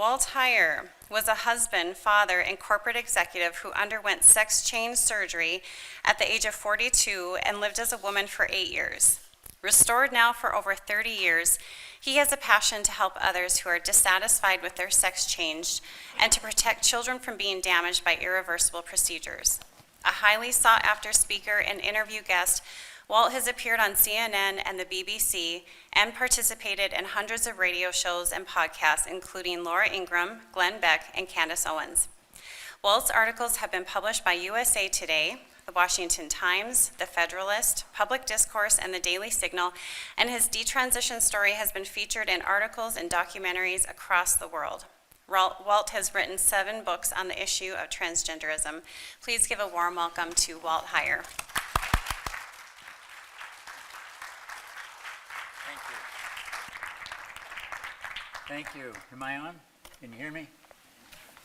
Walt Heyer was a husband, father, and corporate executive who underwent sex change surgery at the age of 42 and lived as a woman for 8 years. Restored now for over 30 years, he has a passion to help others who are dissatisfied with their sex change and to protect children from being damaged by irreversible procedures. A highly sought-after speaker and interview guest, Walt has appeared on CNN and the BBC and participated in hundreds of radio shows and podcasts, including Laura Ingram, Beck, and Candace Owens. Walt's articles have been published by USA Today, the Washington Times, the Federalist, Public Discourse, and the Daily Signal, and his detransition story has been featured in articles and documentaries across the world. Walt has written 7 books on the issue of transgenderism. Please give a warm welcome to Walt Heyer. Thank you. Am I on? Can you hear me?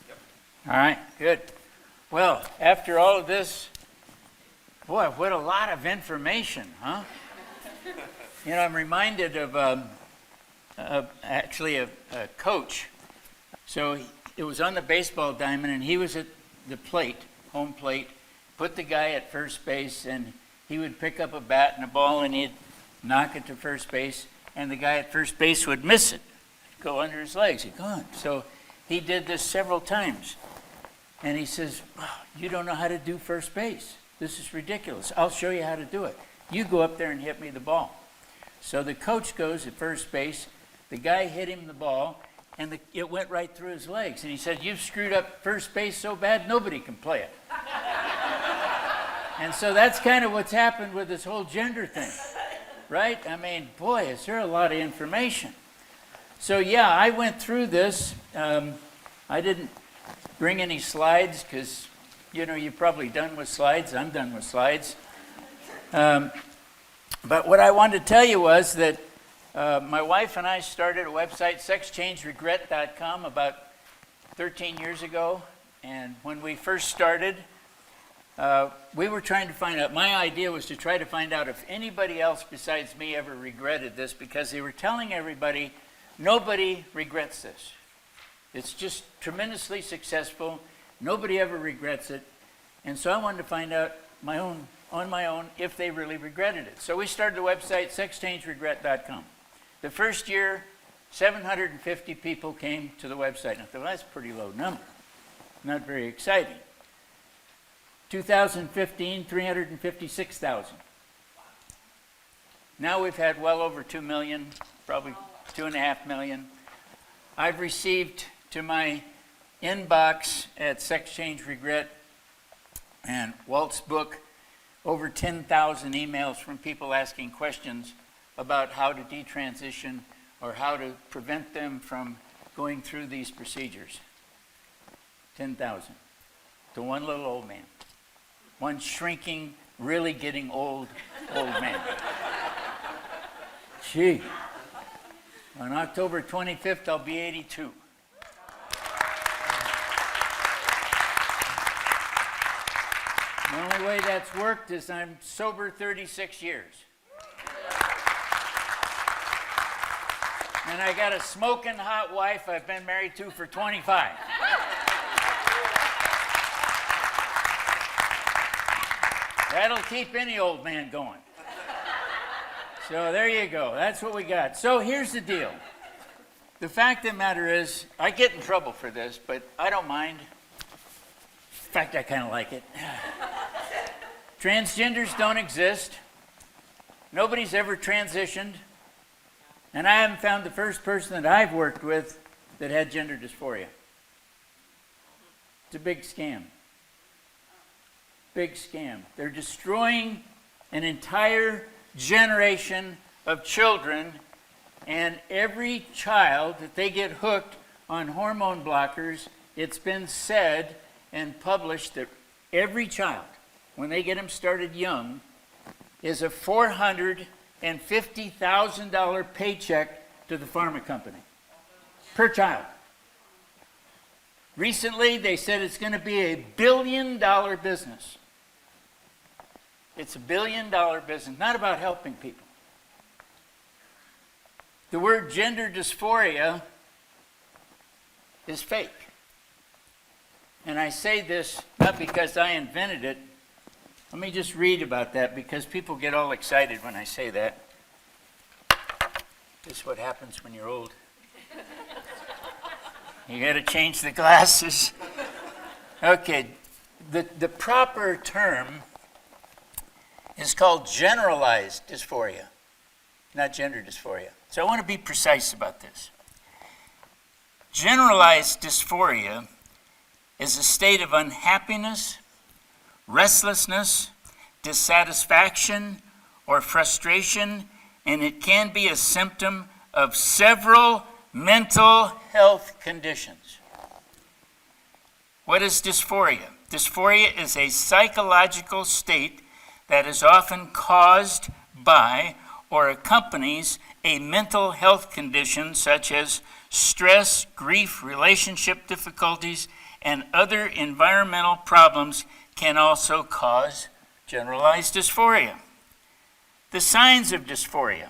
Yep. All right, good. Well, after all of this, boy, what a lot of information, huh? You know, I'm reminded of actually a coach. So it was on the baseball diamond, and he was at the plate, home plate, put the guy at first base, and he would pick up a bat and a ball, and he'd knock it to first base, and the guy at first base would miss it, go under his legs. He'd go on. So he did this several times. And he says, oh, you don't know how to do first base. This is ridiculous. I'll show you how to do it. You go up there and hit me the ball. So the coach goes at first base. The guy hit him the ball, and it went right through his legs. And he said, you've screwed up first base so bad, nobody can play it. And so that's kind of what's happened with this whole gender thing, right? I mean, boy, is there a lot of information. So yeah, I went through this. I didn't bring any slides because, you know, you're probably done with slides. I'm done with slides. But what I wanted to tell you was that my wife and I started a website, sexchangeregret.com, about 13 years ago. And when we first started, we were trying to find out, my idea was to try to find out if anybody else besides me ever regretted this, because they were telling everybody, nobody regrets this. It's just tremendously successful. Nobody ever regrets it. And so I wanted to find out on my own if they really regretted it. So we started the website, sexchangeregret.com. The first year, 750 people came to the website. And I thought, well, that's a pretty low number. Not very exciting. 2015, 356,000. Now we've had well over 2 million, probably 2.5 million. I've received to my inbox at Sex Change Regret and Walt's book over 10,000 emails from people asking questions about how to detransition or how to prevent them from going through these procedures. 10,000 to one little old man. One shrinking, really getting old man. Gee. On October 25th, I'll be 82. The only way that's worked is I'm sober 36 years. And I got a smoking hot wife I've been married to for 25. That'll keep any old man going. So there you go. That's what we got. So here's the deal. The fact of the matter is, I get in trouble for this, but I don't mind. In fact, I kind of like it. Transgenders don't exist. Nobody's ever transitioned. And I haven't found the first person that I've worked with that had gender dysphoria. It's a big scam. Big scam. They're destroying an entire generation of children, and every child that they get hooked on hormone blockers, it's been said and published that every child, when they get them started young, is a $450,000 paycheck to the pharma company per child. Recently, they said it's going to be a $1 billion business. It's a $1 billion business, not about helping people. The word gender dysphoria is fake. And I say this not because I invented it. Let me just read about that because people get all excited when I say that. This is what happens when you're old. You got to change the glasses. Okay, the proper term is called generalized dysphoria, not gender dysphoria. So I want to be precise about this. Generalized dysphoria is a state of unhappiness, restlessness, dissatisfaction, or frustration, and it can be a symptom of several mental health conditions. What is dysphoria? Dysphoria is a psychological state that is often caused by or accompanies a mental health condition such as stress, grief, relationship difficulties, and other environmental problems can also cause generalized dysphoria. The signs of dysphoria.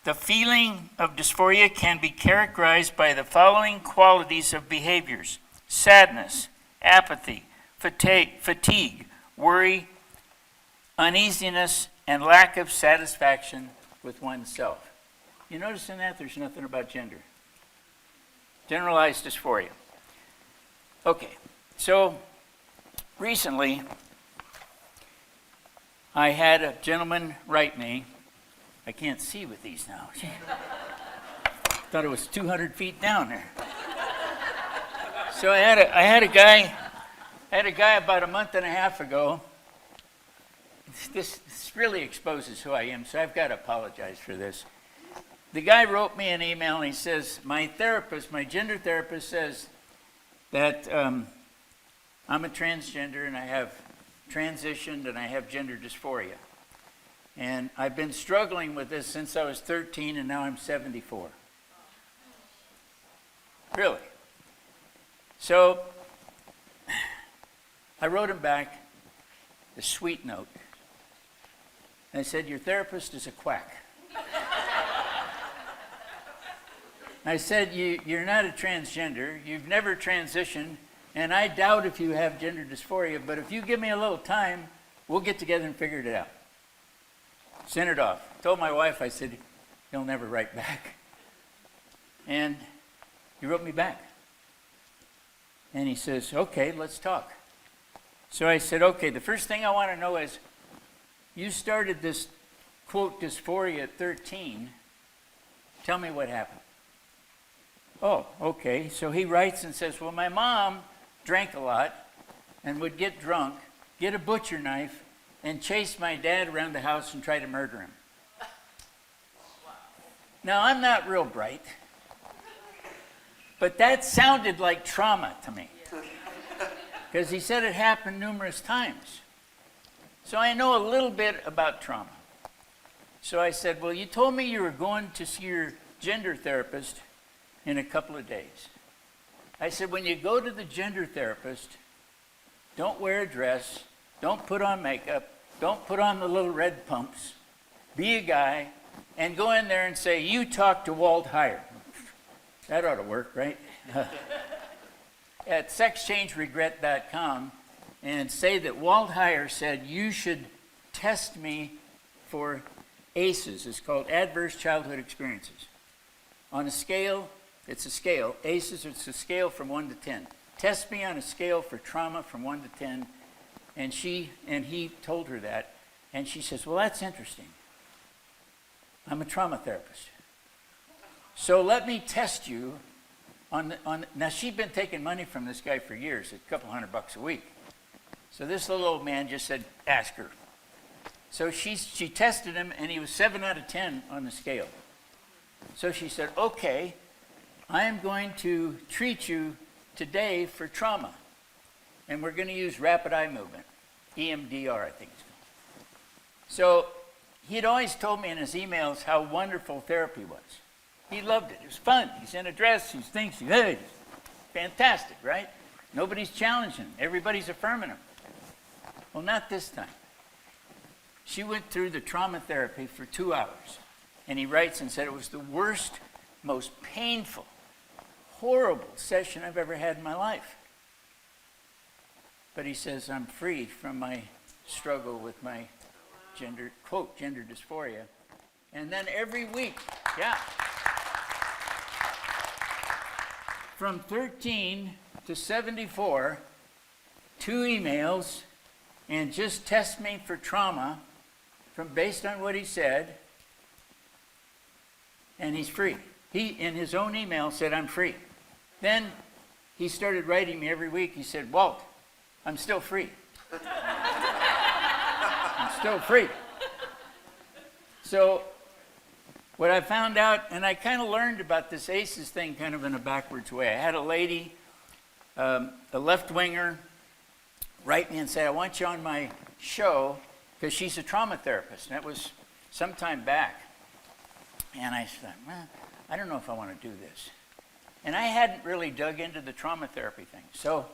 The feeling of dysphoria can be characterized by the following qualities of behaviors: sadness, apathy, fatigue, worry, uneasiness, and lack of satisfaction with oneself. You notice in that there's nothing about gender. Generalized dysphoria. Okay, so recently I had a gentleman write me. I can't see with these now. Thought it was 200 feet down there. So I had a guy about a month and a half ago. This really exposes who I am, so I've got to apologize for this. The guy wrote me an email and he says, my gender therapist says that I'm a transgender and I have transitioned and I have gender dysphoria. And I've been struggling with this since I was 13 and now I'm 74. Really. So I wrote him back a sweet note. And I said, your therapist is a quack. I said, you're not a transgender, you've never transitioned, and I doubt if you have gender dysphoria, but if you give me a little time, we'll get together and figure it out. Sent it off. Told my wife, I said, he'll never write back. And he wrote me back. And he says, okay, let's talk. So I said, okay, the first thing I want to know is, you started this, quote, dysphoria at 13. Tell me what happened. Oh, okay. So he writes and says, well, my mom drank a lot and would get drunk, get a butcher knife, and chase my dad around the house and try to murder him. Now, I'm not real bright, but that sounded like trauma to me. Because he said it happened numerous times. So I know a little bit about trauma. So I said, well, you told me you were going to see your gender therapist in a couple of days. I said, when you go to the gender therapist, don't wear a dress, don't put on makeup, don't put on the little red pumps, be a guy, and go in there and say, you talk to Walt Heyer. That ought to work, right? At sexchangeregret.com, and say that Walt Heyer said you should test me for ACEs. It's called Adverse Childhood Experiences. On a scale, it's a scale. ACEs, it's a scale from 1 to 10. Test me on a scale for trauma from 1 to 10. And he told her that. And she says, well, that's interesting. I'm a trauma therapist. So let me test you now she'd been taking money from this guy for years, a couple $100 a week. So this little old man just said, ask her. So she tested him, and he was 7 out of 10 on the scale. So she said, okay, I am going to treat you today for trauma. And we're going to use rapid eye movement, EMDR, I think it's called. So he'd always told me in his emails how wonderful therapy was. He loved it. It was fun. He's in a dress. He thinks he's good. Fantastic, right? Nobody's challenging him. Everybody's affirming him. Well, not this time. She went through the trauma therapy for 2 hours. And he writes and said it was the worst, most painful, horrible session I've ever had in my life. But he says, I'm free from my struggle with my gender, quote, gender dysphoria. And then every week, from 13 to 74, 2 emails, and just test me for trauma based on what he said, and he's free. He, in his own email, said, I'm free. Then he started writing me every week. He said, Walt, I'm still free. I'm still free. So what I found out, and I kind of learned about this ACEs thing kind of in a backwards way. I had a lady, a left-winger, write me and say, I want you on my show, because she's a trauma therapist. And that was some time back. And I said, well, I don't know if I want to do this. And I hadn't really dug into the trauma therapy thing. So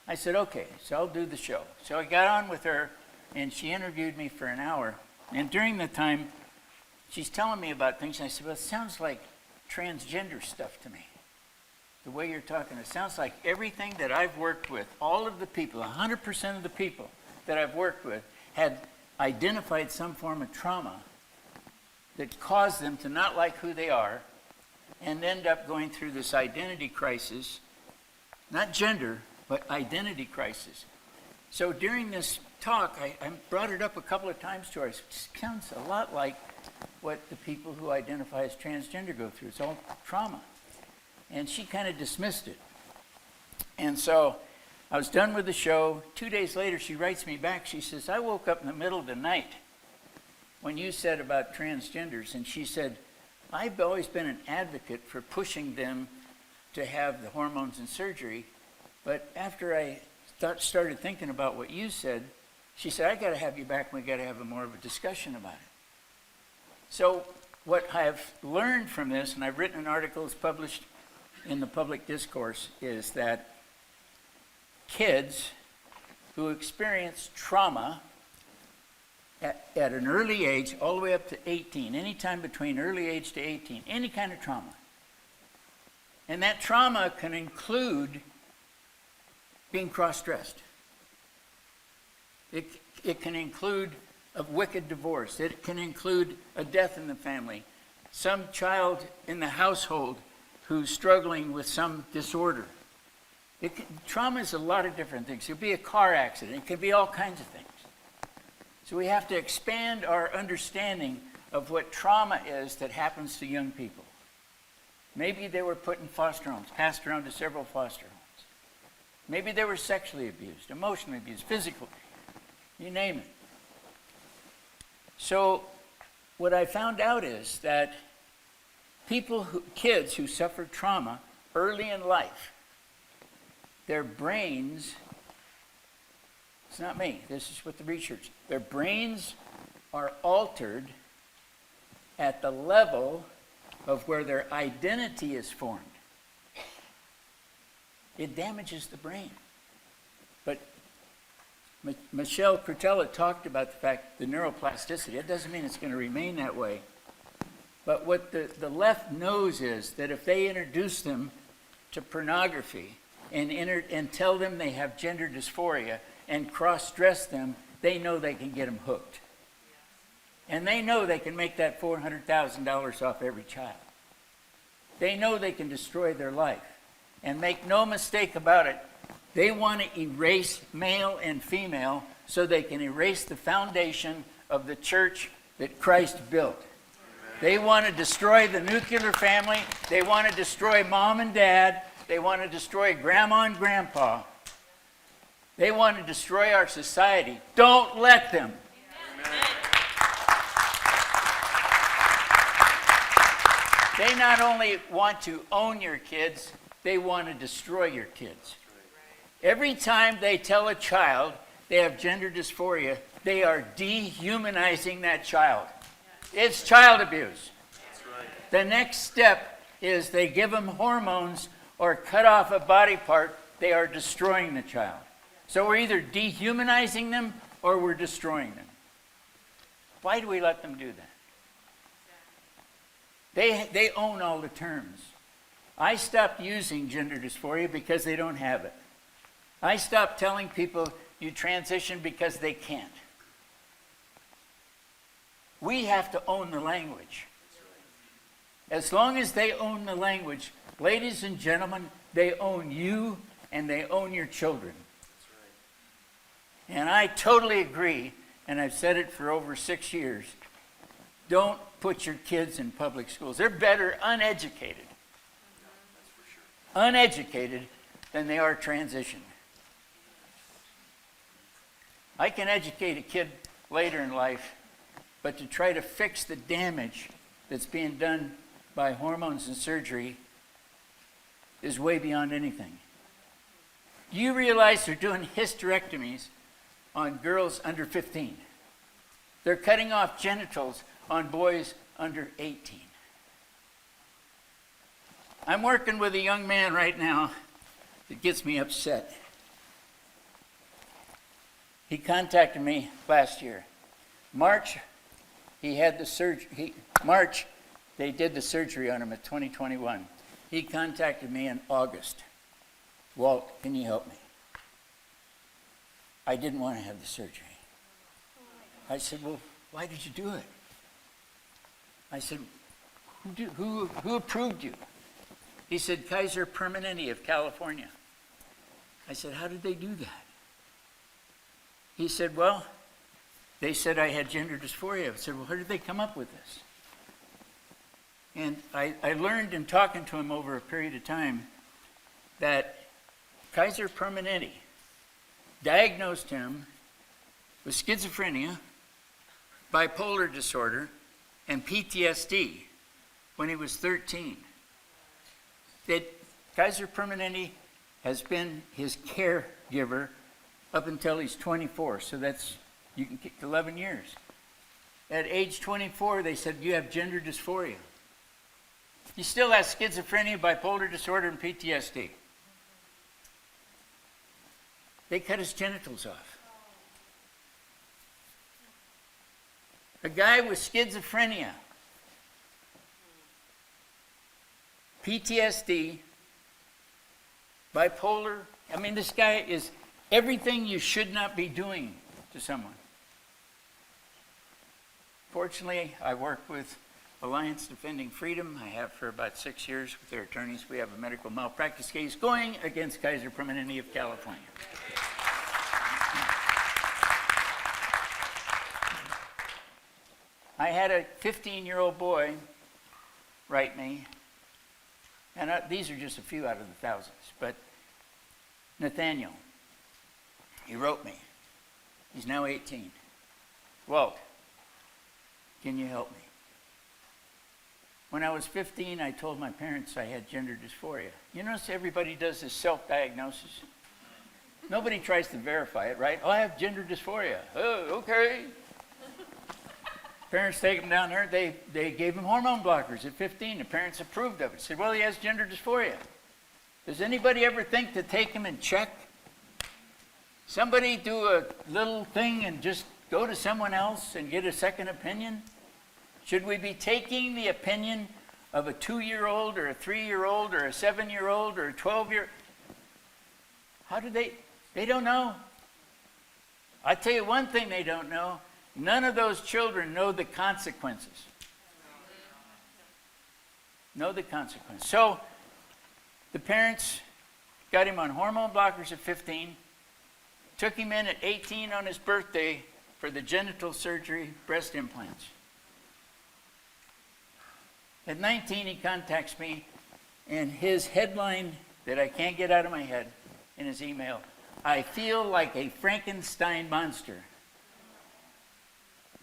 I said, okay, so I'll do the show. So I got on with her, and she interviewed me for an hour. And during the time, she's telling me about things, and I said, well, it sounds like transgender stuff to me. The way you're talking, it sounds like everything that I've worked with, all of the people, 100% of the people that I've worked with had identified some form of trauma that caused them to not like who they are and end up going through this identity crisis, not gender, but identity crisis. So during this talk, I brought it up a couple of times to her. It sounds a lot like what the people who identify as transgender go through. It's all trauma. And she kind of dismissed it. And so I was done with the show. 2 days later, she writes me back. She says, I woke up in the middle of the night when you said about transgenders. And she said, I've always been an advocate for pushing them to have the hormones and surgery. But after I started thinking about what you said, she said, I got to have you back and we got to have more of a discussion about it. So what I've learned from this, and I've written an article that's published in the public discourse, is that kids who experience trauma at an early age, all the way up to 18, any time between early age to 18, any kind of trauma. And that trauma can include being cross-dressed. It can include a wicked divorce. It can include a death in the family. Some child in the household who's struggling with some disorder. Trauma is a lot of different things. It could be a car accident. It could be all kinds of things. So we have to expand our understanding of what trauma is that happens to young people. Maybe they were put in foster homes, passed around to several foster homes. Maybe they were sexually abused, emotionally abused, physically, you name it. So what I found out is that kids who suffer trauma early in life, their brains, it's not me, this is what the research, their brains are altered at the level of where their identity is formed. It damages the brain. But Michelle Crutella talked about the fact, the neuroplasticity. It doesn't mean it's going to remain that way. But what the left knows is that if they introduce them to pornography and tell them they have gender dysphoria and cross-dress them, they know they can get them hooked. And they know they can make that $400,000 off every child. They know they can destroy their life. And make no mistake about it, they want to erase male and female so they can erase the foundation of the church that Christ built. Amen. They want to destroy the nuclear family. They want to destroy mom and dad. They want to destroy grandma and grandpa. They want to destroy our society. Don't let them. Amen. They not only want to own your kids, they want to destroy your kids. Every time they tell a child they have gender dysphoria, they are dehumanizing that child. It's child abuse. The next step is they give them hormones or cut off a body part, they are destroying the child. So we're either dehumanizing them or we're destroying them. Why do we let them do that? They own all the terms. I stopped using gender dysphoria because they don't have it. I stopped telling people you transition because they can't. We have to own the language. As long as they own the language, ladies and gentlemen, they own you and they own your children. And I totally agree, and I've said it for over 6 years. Don't put your kids in public schools. They're better uneducated. Uneducated than they are transitioned. I can educate a kid later in life, but to try to fix the damage that's being done by hormones and surgery is way beyond anything. Do you realize they're doing hysterectomies on girls under 15? They're cutting off genitals on boys under 18. I'm working with a young man right now that gets me upset. He contacted me last year. March, he had the surgery. March, they did the surgery on him at 2021. He contacted me in August. Walt, can you help me? I didn't want to have the surgery. I said, well, why did you do it? I said, who approved you? He said, Kaiser Permanente of California. I said, how did they do that? He said, well, they said I had gender dysphoria. I said, well, how did they come up with this? And I learned in talking to him over a period of time that Kaiser Permanente diagnosed him with schizophrenia, bipolar disorder, and PTSD when he was 13. That Kaiser Permanente has been his caregiver up until he's 24, so that's, you can kick 11 years. At age 24, they said, you have gender dysphoria. He still has schizophrenia, bipolar disorder, and PTSD. They cut his genitals off. A guy with schizophrenia, PTSD, bipolar. I mean, this guy is everything you should not be doing to someone. Fortunately, I work with Alliance Defending Freedom. I have for about 6 years with their attorneys. We have a medical malpractice case going against Kaiser Permanente of California. I had a 15-year-old boy write me, and these are just a few out of the thousands, but Nathaniel, he wrote me. He's now 18. Walt, can you help me? When I was 15, I told my parents I had gender dysphoria. You notice everybody does this self-diagnosis. Nobody tries to verify it, right? Oh, I have gender dysphoria. Oh, okay. Parents take him down there. They gave him hormone blockers at 15. The parents approved of it. Said, well, he has gender dysphoria. Does anybody ever think to take him and check? Somebody do a little thing and just go to someone else and get a second opinion? Should we be taking the opinion of a 2-year-old or a 3-year-old or a 7-year-old or a 12-year-old? How do they don't know. I'll tell you one thing they don't know. None of those children know the consequences. Know the consequences. So the parents got him on hormone blockers at 15, took him in at 18 on his birthday for the genital surgery, breast implants. At 19, he contacts me, and his headline that I can't get out of my head in his email, I feel like a Frankenstein monster.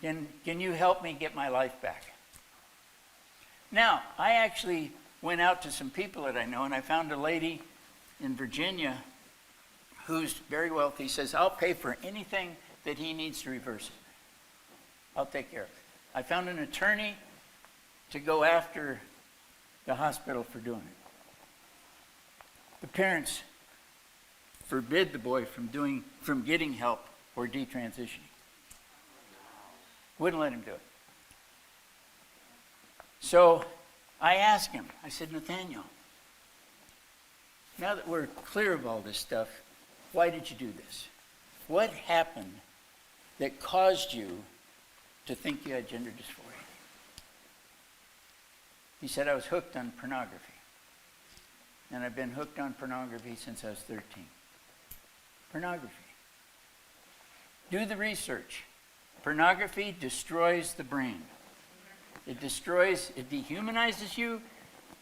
Can you help me get my life back? Now, I actually went out to some people that I know, and I found a lady in Virginia who's very wealthy, says, I'll pay for anything that he needs to reverse it. I'll take care of it. I found an attorney to go after the hospital for doing it. The parents forbid the boy from getting help or detransitioning. Wouldn't let him do it. So I asked him, I said, Nathaniel, now that we're clear of all this stuff, why did you do this? What happened that caused you to think you had gender dysphoria? He said, I was hooked on pornography. And I've been hooked on pornography since I was 13. Pornography. Do the research. Pornography destroys the brain. It destroys, it dehumanizes you.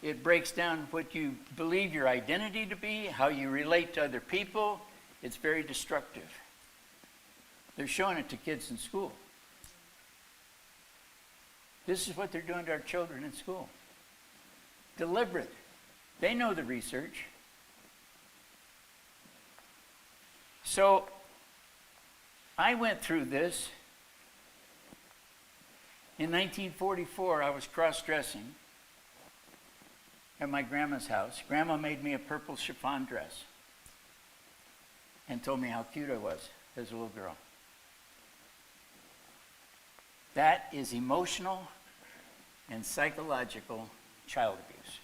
It breaks down what you believe your identity to be, how you relate to other people. It's very destructive. They're showing it to kids in school. This is what they're doing to our children in school. Deliberate. They know the research. So I went through this. In 1944, I was cross-dressing at my grandma's house. Grandma made me a purple chiffon dress and told me how cute I was as a little girl. That is emotional and psychological child abuse.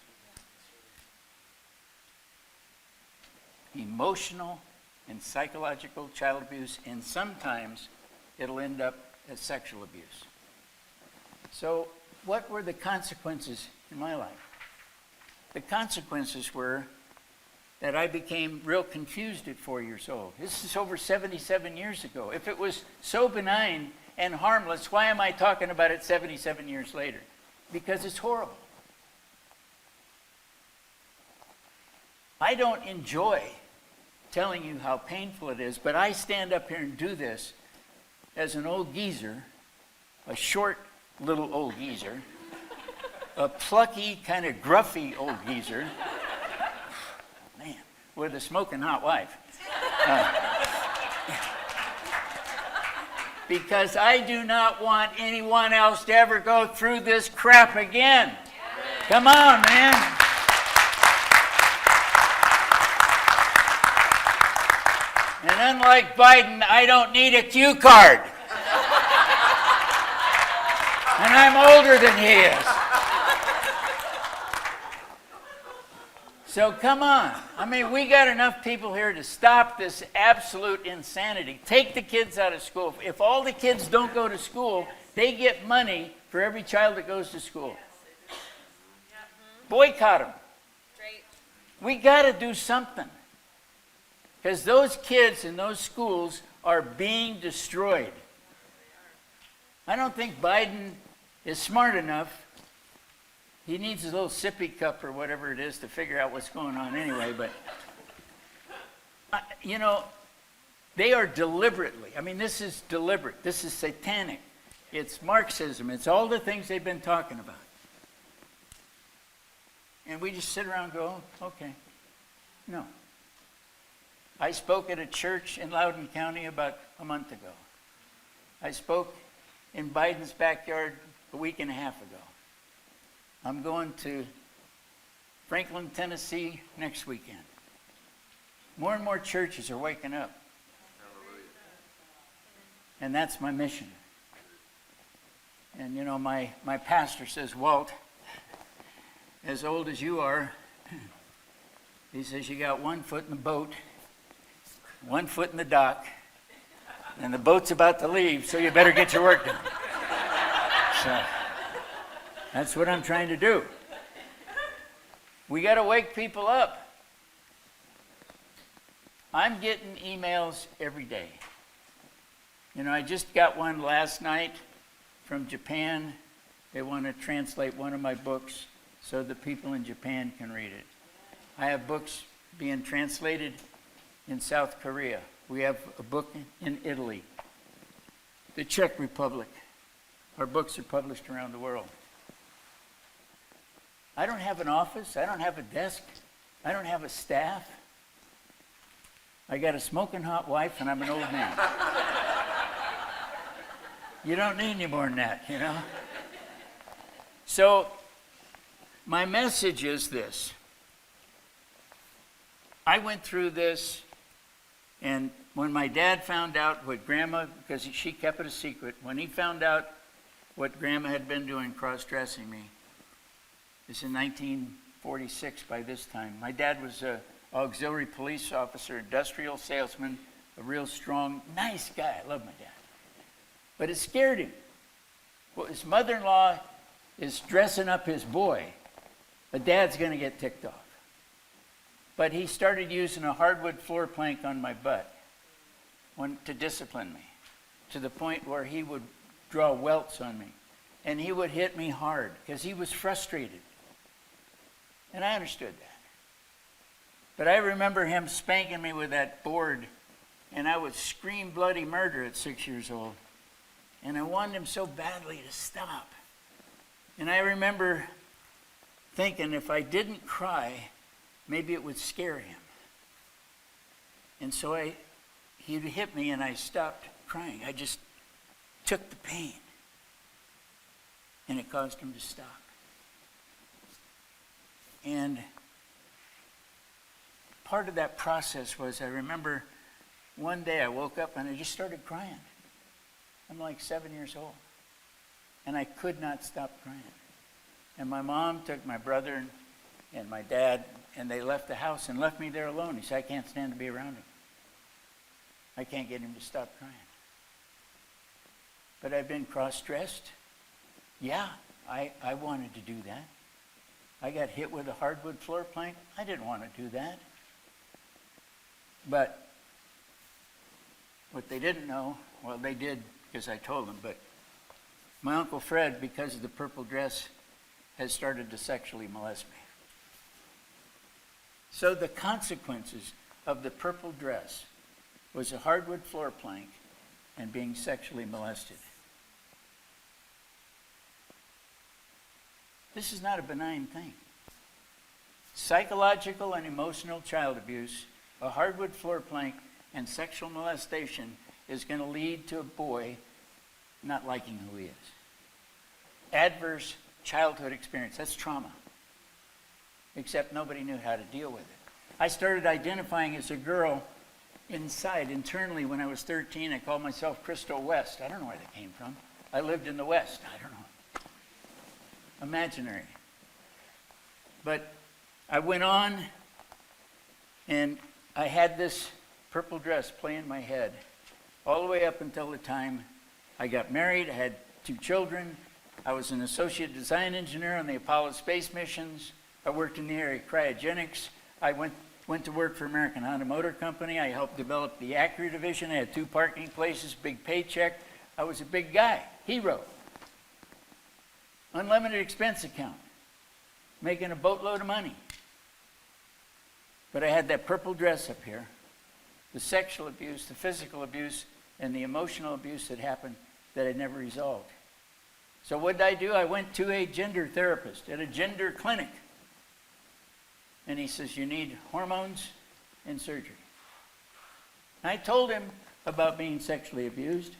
Emotional and psychological child abuse, and sometimes it'll end up as sexual abuse. So what were the consequences in my life? The consequences were that I became real confused at 4 years old. This is over 77 years ago. If it was so benign and harmless, why am I talking about it 77 years later? Because it's horrible. I don't enjoy telling you how painful it is, but I stand up here and do this as an old geezer, a short little old geezer, a plucky, kind of gruffy old geezer, man, with a smoking hot wife. Because I do not want anyone else to ever go through this crap again. Come on, man. And unlike Biden, I don't need a cue card. And I'm older than he is. So come on. I mean, we got enough people here to stop this absolute insanity. Take the kids out of school. If all the kids don't go to school, they get money for every child that goes to school. Boycott them. We got to do something. Because those kids in those schools are being destroyed. I don't think Biden is smart enough. He needs his little sippy cup or whatever it is to figure out what's going on anyway. But, you know, they are deliberately, I mean, this is deliberate. This is satanic. It's Marxism. It's all the things they've been talking about. And we just sit around and go, oh, okay. No. I spoke at a church in Loudoun County about a month ago. I spoke in Biden's backyard a week and a half ago. I'm going to Franklin, Tennessee next weekend. More and more churches are waking up. And that's my mission. And you know, my pastor says, Walt, as old as you are, he says, you got 1 foot in the boat, 1 foot in the dock, and the boat's about to leave, so you better get your work done. So that's what I'm trying to do. We got to wake people up. I'm getting emails every day. You know, I just got one last night from Japan. They want to translate one of my books so the people in Japan can read it. I have books being translated in South Korea. We have a book in Italy, the Czech Republic. Our books are published around the world. I don't have an office. I don't have a desk. I don't have a staff. I got a smoking hot wife and I'm an old man. You don't need any more than that, you know? So my message is this. I went through this, and when my dad found out what Grandma, because she kept it a secret, when he found out what Grandma had been doing cross-dressing me, this is in 1946 by this time. My dad was a auxiliary police officer, industrial salesman, a real strong, nice guy. I love my dad. But it scared him. Well, his mother-in-law is dressing up his boy. The dad's going to get ticked off. But he started using a hardwood floor plank on my butt to discipline me, to the point where he would draw welts on me. And he would hit me hard because he was frustrated. And I understood that. But I remember him spanking me with that board, and I would scream bloody murder at 6 years old. And I wanted him so badly to stop. And I remember thinking if I didn't cry, maybe it would scare him. And so he'd hit me and I stopped crying. I just took the pain. And it caused him to stop. And part of that process was, I remember one day I woke up and I just started crying. I'm like 7 years old. And I could not stop crying. And my mom took my brother and my dad, and they left the house and left me there alone. He said, I can't stand to be around him. I can't get him to stop crying. But I've been cross-dressed. Yeah, I wanted to do that. I got hit with a hardwood floor plank. I didn't want to do that. But what they didn't know, well, they did because I told them, but my Uncle Fred, because of the purple dress, has started to sexually molest me. So the consequences of the purple dress was a hardwood floor plank and being sexually molested. This is not a benign thing. Psychological and emotional child abuse, a hardwood floor plank, and sexual molestation is going to lead to a boy not liking who he is. Adverse childhood experience, that's trauma. Except nobody knew how to deal with it. I started identifying as a girl internally when I was 13. I called myself Crystal West. I don't know where that came from. I lived in the West. I don't know. Imaginary. But I went on and I had this purple dress play in my head all the way up until the time I got married. I had 2 children. I was an associate design engineer on the Apollo space missions. I worked in the area of cryogenics. I went to work for American Honda Motor Company. I helped develop the Acura division. I had 2 parking places, big paycheck. I was a big guy, hero. Unlimited expense account, making a boatload of money. But I had that purple dress up here, the sexual abuse, the physical abuse, and the emotional abuse that happened that I never resolved. So what did I do? I went to a gender therapist at a gender clinic. And he says, you need hormones and surgery. I told him about being sexually abused.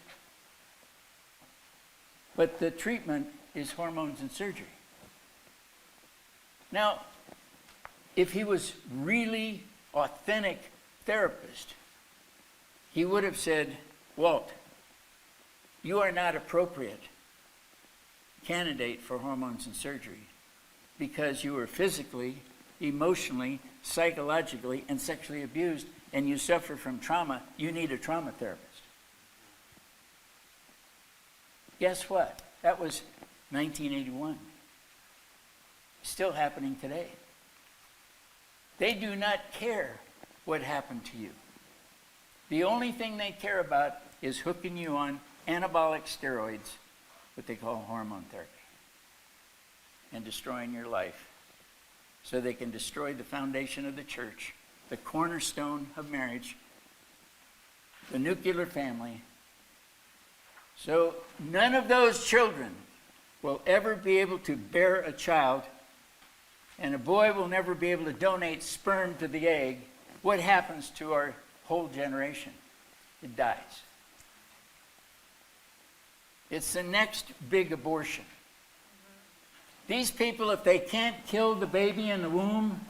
But the treatment is hormones and surgery. Now, if he was really authentic therapist, he would have said, Walt, you are not appropriate candidate for hormones and surgery because you were physically, emotionally, psychologically, and sexually abused, and you suffer from trauma. You need a trauma therapist. Guess what? That was 1981. Still happening today. They do not care what happened to you. The only thing they care about is hooking you on anabolic steroids, what they call hormone therapy, and destroying your life so they can destroy the foundation of the church, the cornerstone of marriage, the nuclear family. So none of those children will ever be able to bear a child, and a boy will never be able to donate sperm to the egg. What happens to our whole generation? It dies. It's the next big abortion. These people, if they can't kill the baby in the womb,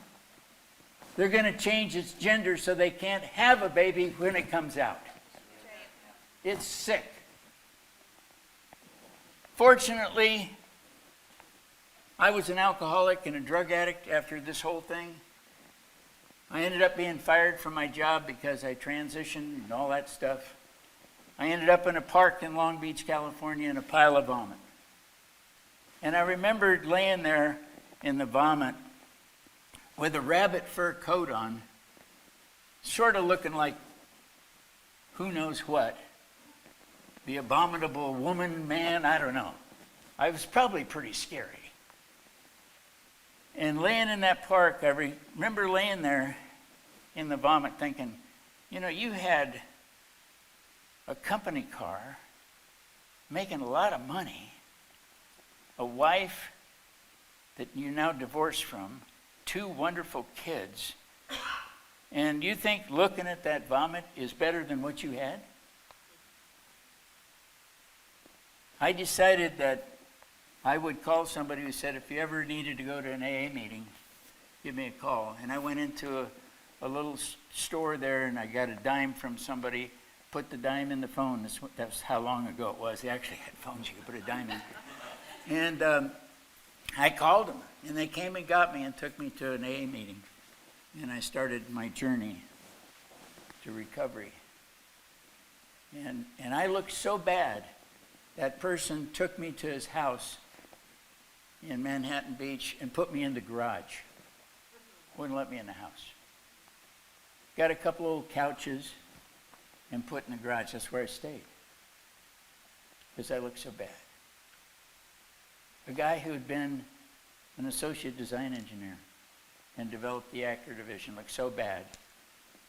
they're going to change its gender so they can't have a baby when it comes out. It's sick. Fortunately, I was an alcoholic and a drug addict after this whole thing. I ended up being fired from my job because I transitioned and all that stuff. I ended up in a park in Long Beach, California, in a pile of vomit. And I remembered laying there in the vomit with a rabbit fur coat on, sort of looking like who knows what. The abominable woman, man, I don't know. I was probably pretty scary. And laying in that park, I remember laying there in the vomit thinking, you know, you had a company car, making a lot of money, a wife that you're now divorced from, 2 wonderful kids, and you think looking at that vomit is better than what you had? I decided that I would call somebody who said, if you ever needed to go to an AA meeting, give me a call. And I went into a little store there, and I got a dime from somebody, put the dime in the phone. That's how long ago it was. They actually had phones you could put a dime in. And I called them, and they came and got me and took me to an AA meeting. And I started my journey to recovery. And I looked so bad. That person took me to his house in Manhattan Beach and put me in the garage. Wouldn't let me in the house. Got a couple old couches and put in the garage. That's where I stayed. Because I looked so bad. A guy who had been an associate design engineer and developed the Actor division looked so bad.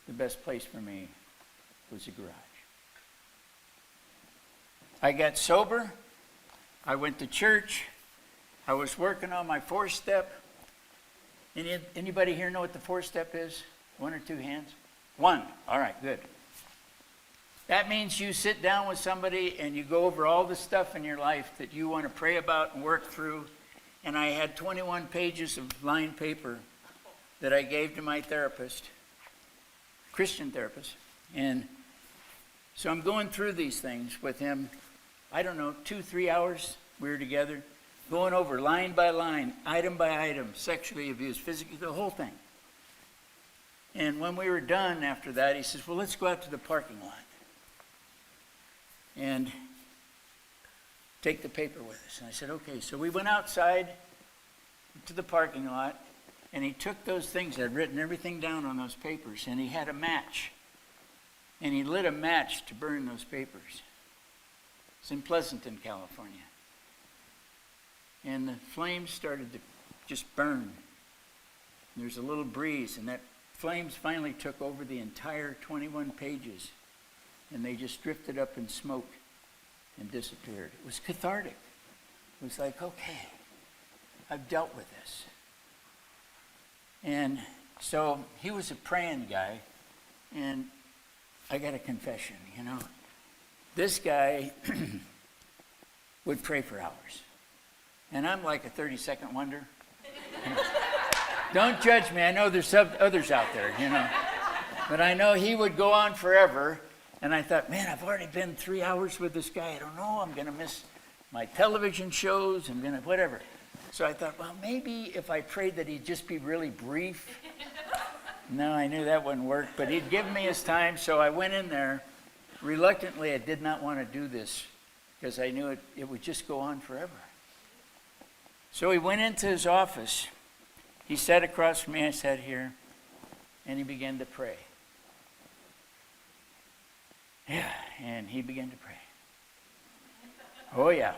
The best place for me was the garage. I got sober. I went to church. I was working on my 4-step. Anybody here know what the 4-step is? 1 or 2 hands? 1. All right, good. That means you sit down with somebody and you go over all the stuff in your life that you want to pray about and work through. And I had 21 pages of lined paper that I gave to my therapist, Christian therapist. And so I'm going through these things with him. I don't know, 2-3 hours we were together, going over line by line, item by item, sexually abused, physically, the whole thing. And when we were done after that, he says, well, let's go out to the parking lot and take the paper with us. And I said, okay. So we went outside to the parking lot, and he took those things. I'd written everything down on those papers, and he had a match. And he lit a match to burn those papers. It's in Pleasanton, California. And the flames started to just burn. There's a little breeze, and that flames finally took over the entire 21 pages, and they just drifted up in smoke and disappeared. It was cathartic. It was like, okay, I've dealt with this. And so he was a praying guy, and I got a confession, you know. This guy would pray for hours. And I'm like a 30-second wonder. Don't judge me. I know there's others out there, you know. But I know he would go on forever. And I thought, man, I've already been 3 hours with this guy. I don't know. I'm going to miss my television shows. I'm going to whatever. So I thought, well, maybe if I prayed that he'd just be really brief. No, I knew that wouldn't work. But he'd give me his time. So I went in there. Reluctantly, I did not want to do this because I knew it would just go on forever. So he went into his office. He sat across from me. I sat here. And he began to pray. Yeah, and he began to pray. Oh, yeah.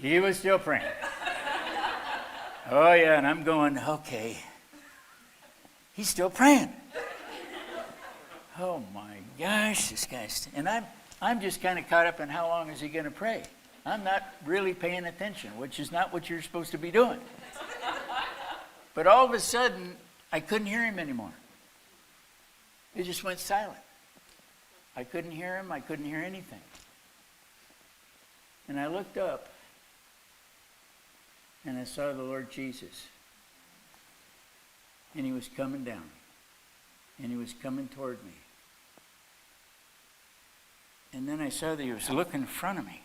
He was still praying. Oh, yeah, and I'm going, okay. He's still praying. Oh, my gosh, this guy's... And I'm just kind of caught up in how long is he going to pray. I'm not really paying attention, which is not what you're supposed to be doing. But all of a sudden, I couldn't hear him anymore. It just went silent. I couldn't hear him. I couldn't hear anything. And I looked up, and I saw the Lord Jesus. And he was coming down. And he was coming toward me. And then I saw that he was looking in front of me.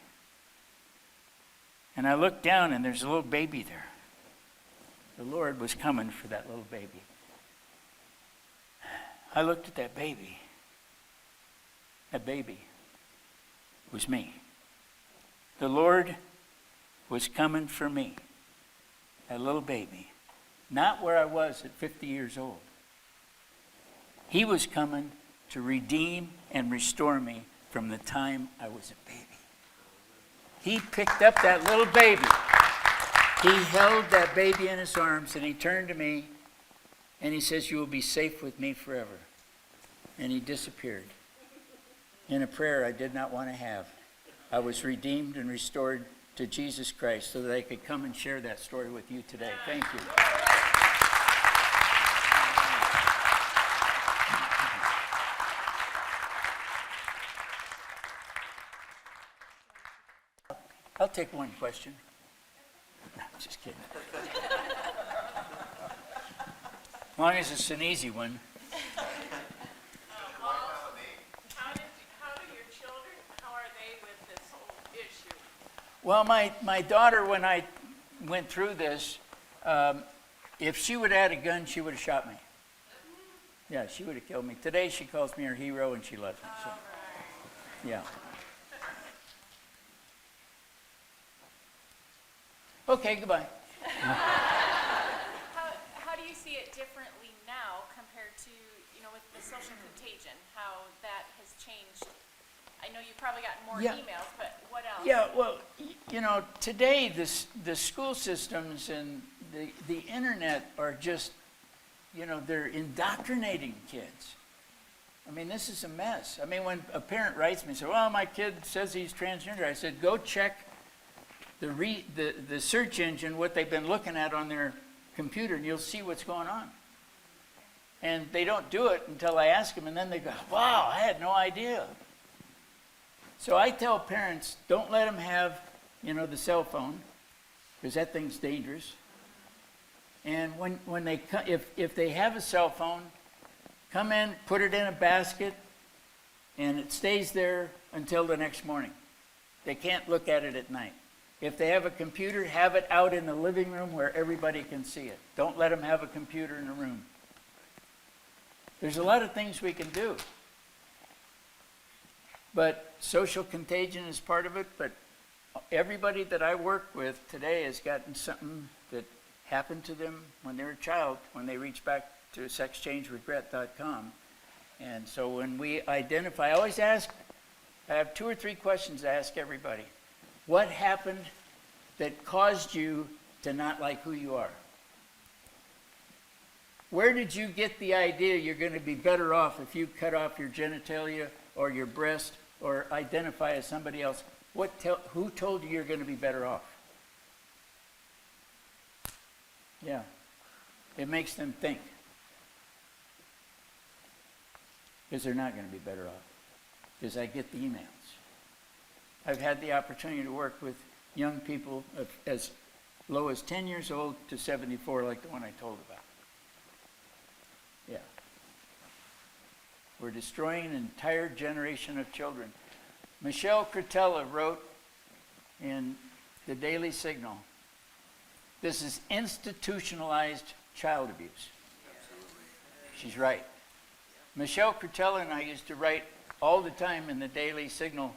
And I looked down, and there's a little baby there. The Lord was coming for that little baby. I looked at that baby. That baby was me. The Lord was coming for me, that little baby. Not where I was at 50 years old. He was coming to redeem and restore me from the time I was a baby. He picked up that little baby. He held that baby in his arms, and he turned to me, and he says, "You will be safe with me forever." And he disappeared in a prayer I did not want to have. I was redeemed and restored to Jesus Christ so that I could come and share that story with you today. Thank you. I'll take one question. No, just kidding. As long as it's an easy one. Well, my daughter, when I went through this, if she would have had a gun, she would have shot me. Yeah, she would have killed me. Today, she calls me her hero, and she loves me. So, yeah. Okay, goodbye. How do you see it differently now compared to, with the social contagion, how that has changed? I know you've probably gotten more emails, but what else? Yeah, well, today the school systems and the internet are just, they're indoctrinating kids. I mean, this is a mess. I mean, when a parent writes me and says, "Well, my kid says he's transgender," I said, "Go check the search engine, what they've been looking at on their computer, and you'll see what's going on." And they don't do it until I ask them, and then they go, "Wow, I had no idea." So I tell parents, don't let them have, the cell phone, because that thing's dangerous. And if they have a cell phone, come in, put it in a basket, and it stays there until the next morning. They can't look at it at night. If they have a computer, have it out in the living room where everybody can see it. Don't let them have a computer in a room. There's a lot of things we can do. But social contagion is part of it. But everybody that I work with today has gotten something that happened to them when they were a child, when they reach back to sexchangeregret.com. And so when we identify, I have 2 or 3 questions to ask everybody. What happened that caused you to not like who you are? Where did you get the idea you're going to be better off if you cut off your genitalia or your breast or identify as somebody else? Who told you you're going to be better off? Yeah. It makes them think. Because they're not going to be better off. Because I get the emails. I've had the opportunity to work with young people as low as 10 years old to 74, like the one I told about. Yeah. We're destroying an entire generation of children. Michelle Cretella wrote in the Daily Signal, this is institutionalized child abuse. She's right. Michelle Cretella and I used to write all the time in the Daily Signal.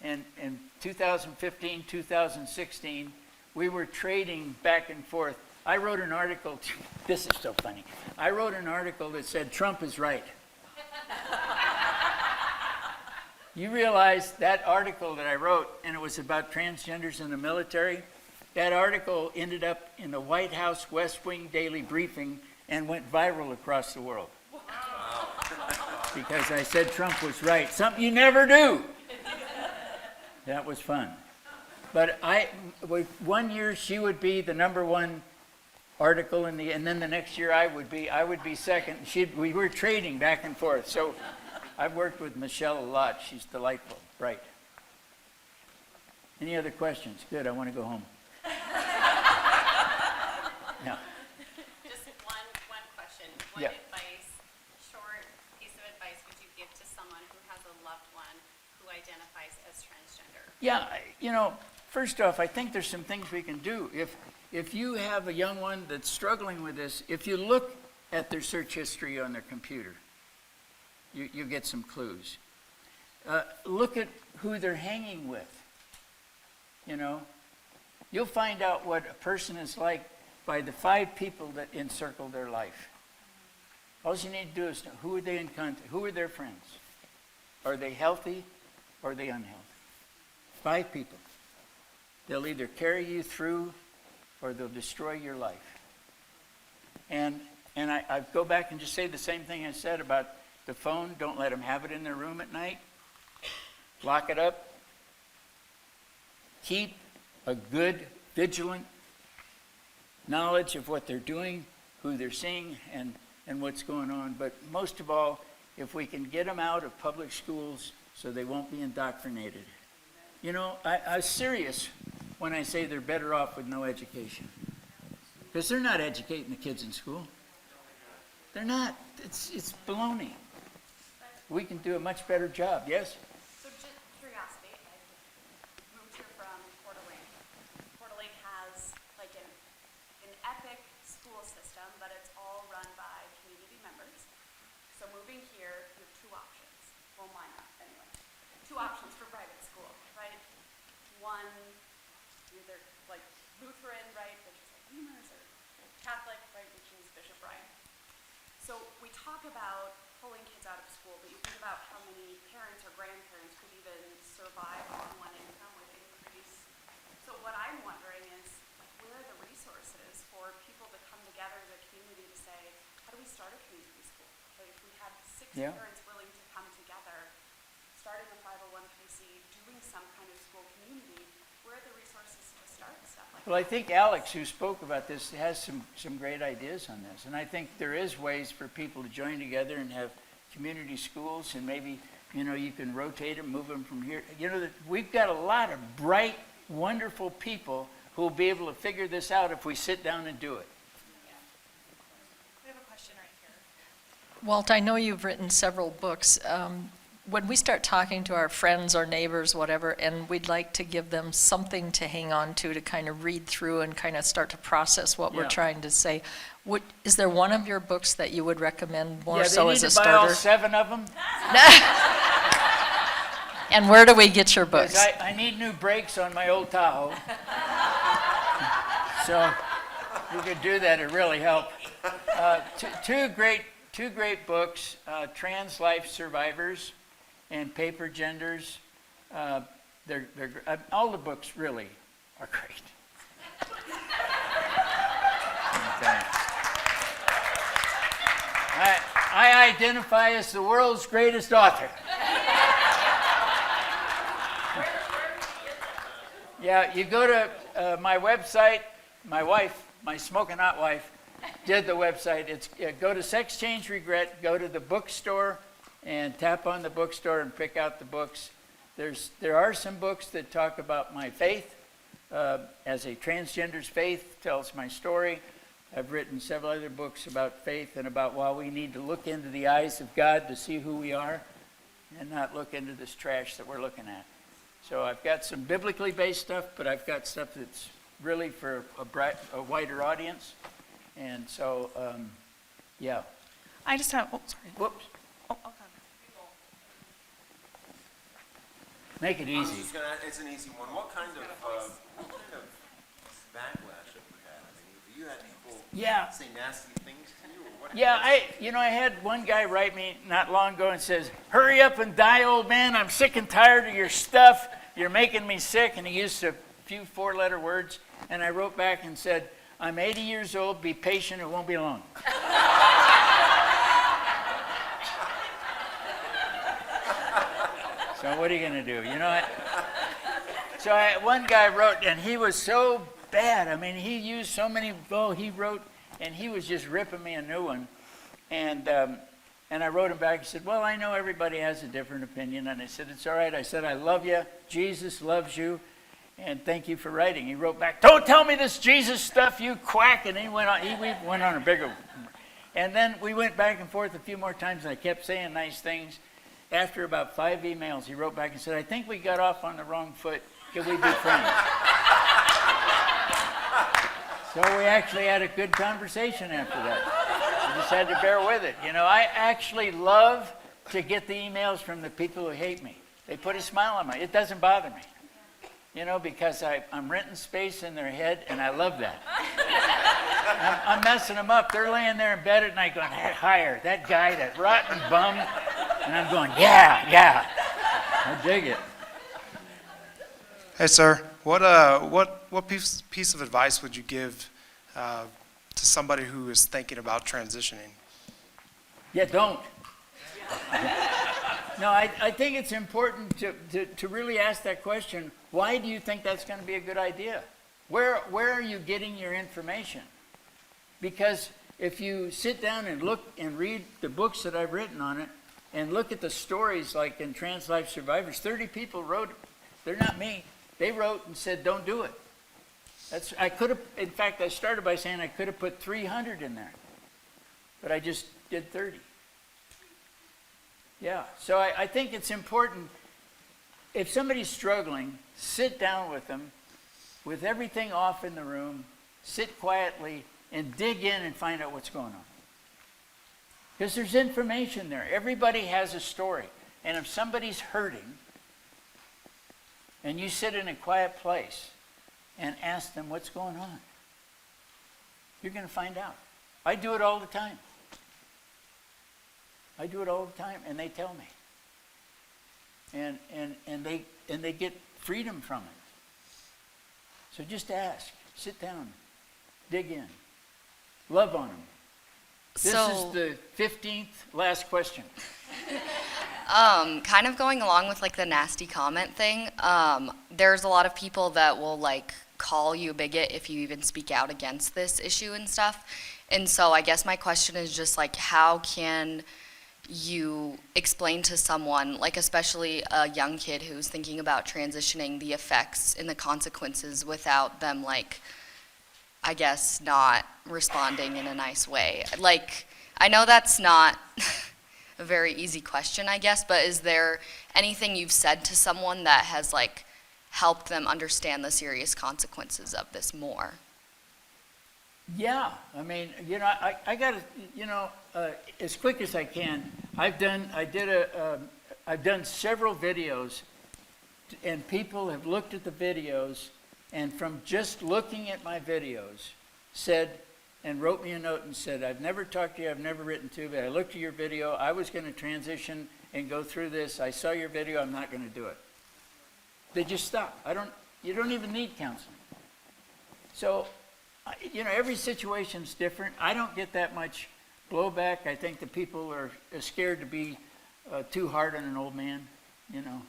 And in 2015, 2016, we were trading back and forth. I wrote an article, this is so funny. I wrote an article that said, Trump is right. You realize that article that I wrote, and it was about transgenders in the military, that article ended up in the White House West Wing Daily Briefing and went viral across the world. Wow. Because I said Trump was right, something you never do. That was fun. But one year she would be the #1 article and then the next year I would be second. We were trading back and forth. So I've worked with Michelle a lot. She's delightful, right? Any other questions? Good, I want to go home. No. Just one question. What advice, short piece of advice, would you give to someone who has a loved one who identifies as transgender? Yeah, first off, I think there's some things we can do. If you have a young one that's struggling with this, if you look at their search history on their computer, You get some clues. Look at who they're hanging with. You know, you'll find out what a person is like by the 5 people that encircle their life. All you need to do is know who are they in contact, who are their friends? Are they healthy or are they unhealthy? 5 people. They'll either carry you through or they'll destroy your life. And I go back and just say the same thing I said about the phone. Don't let them have it in their room at night. Lock it up. Keep a good, vigilant knowledge of what they're doing, who they're seeing, and what's going on. But most of all, if we can get them out of public schools so they won't be indoctrinated. You know, I'm serious when I say they're better off with no education. Because they're not educating the kids in school. They're not. It's baloney. We can do a much better job, yes? So just curiosity, I moved here from Coeur d'Alene. Coeur d'Alene has like an epic school system, but it's all run by community members. So moving here, you have 2 options. Well, why not, anyway. 2 options for private school, right? One, either like Lutheran, right, which is like Beamers, or Catholic, right, which is Bishop Ryan. So we talk about pulling kids out of school, but you think about how many parents or grandparents could even survive on one income with increase. So what I'm wondering is, like, where are the resources for people to come together as a community to say, how do we start a community school? Like, if we had 6 Yeah. parents willing to come together, starting a 501c, doing some kind of school community, where are the resources to start stuff like Well, I that? think Alex, who spoke about this, has some great ideas on this. And I think there is ways for people to join together and have community schools, and maybe, you know, you can rotate them, move them from here. You know, we've got a lot of bright, wonderful people who will be able to figure this out if we sit down and do it. We have a question right here. Walt, I know you've written several books. When we start talking to our friends or neighbors, whatever, and we'd like to give them something to hang on to kind of read through and kind of start to process what we're Yeah. trying to say, is there one of your books that you would recommend more Yeah, so they as need a to buy all starter? 7 of them. And where do we get your 'Cause books? I need new brakes on my old Tahoe. So if you could do that, it'd really help. Two great books, Trans Life Survivors and Paper Genders. They're all the books really are great. Okay. I identify as the world's greatest author. Yeah, you go to my website. My wife, my smoking hot wife, did the website. It's go to Sex Change Regret, go to the bookstore, and tap on the bookstore and pick out the books. There are some books that talk about my faith. As a transgender's faith tells my story. I've written several other books about faith and about why we need to look into the eyes of God to see who we are and not look into this trash that we're looking at. So I've got some biblically based stuff, but I've got stuff that's really for a wider audience. And so, yeah. I just have, oh, sorry. Whoops. Oh, okay. Make it I was easy. just gonna, it's an easy one. What kind of backlash have you had? I mean, have you had people Yeah. say nasty things to you, or what? Yeah, I had one guy write me not long ago and says, "Hurry up and die, old man. I'm sick and tired of your stuff. You're making me sick." And he used a few 4-letter words. And I wrote back and said, "I'm 80 years old. Be patient. It won't be long." So what are you going to do? You know, one guy wrote, and he was so bad. I mean, he used so many, he wrote, and he was just ripping me a new one. And I wrote him back. He said, "Well, I know everybody has a different opinion." And I said, "It's all right." I said, "I love you. Jesus loves you. And thank you for writing." He wrote back, "Don't tell me this Jesus stuff, you quack." And he went on a bigger. And then we went back and forth a few more times, and I kept saying nice things. After about 5 emails, he wrote back and said, "I think we got off on the wrong foot. Can we be friends?" So we actually had a good conversation after that. You just had to bear with it. You know, I actually love to get the emails from the people who hate me. They put a smile on it doesn't bother me. You know, because I'm renting space in their head, and I love that. I'm messing them up. They're laying there in bed at night going, that Heyer, that guy, that rotten bum. And I'm going, yeah. I dig it. Hey, sir, what piece of advice would you give to somebody who is thinking about transitioning? Yeah, don't. No, I think it's important to really ask that question. Why do you think that's going to be a good idea? Where are you getting your information? Because if you sit down and look and read the books that I've written on it, and look at the stories like in Trans Life Survivors, 30 people wrote, they're not me, they wrote and said, don't do it. I could have, in fact, I started by saying I could have put 300 in there, but I just did 30. Yeah, so I think it's important, if somebody's struggling, sit down with them, with everything off in the room, sit quietly, and dig in and find out what's going on. Because there's information there. Everybody has a story. And if somebody's hurting, and you sit in a quiet place and ask them what's going on, you're going to find out. I do it all the time. And they tell me. And they get freedom from it. So just ask, sit down, dig in, love on them. This is the 15th last question. Kind of going along with like the nasty comment thing, there's a lot of people that will like call you a bigot if you even speak out against this issue and stuff. And so I guess my question is just like, how can you explain to someone, like especially a young kid who's thinking about transitioning, the effects and the consequences without them like, I guess, not responding in a nice way? Like, I know that's not a very easy question, I guess, but is there anything you've said to someone that has like helped them understand the serious consequences of this more? Yeah, I mean, you know, I got to, you know, as quick as I can. I've done several videos, and people have looked at the videos, and from just looking at my videos, said and wrote me a note and said, "I've never talked to you, I've never written to you, but I looked at your video. I was going to transition and go through this. I saw your video. I'm not going to do it." They just stop. You don't even need counseling. So, you know, every situation's different. I don't get that much blowback. I think the people are scared to be too hard on an old man, you know.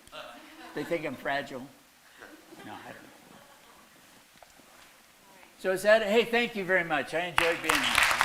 They think I'm fragile. No, I don't know. So is that it? Hey, thank you very much. I enjoyed being here.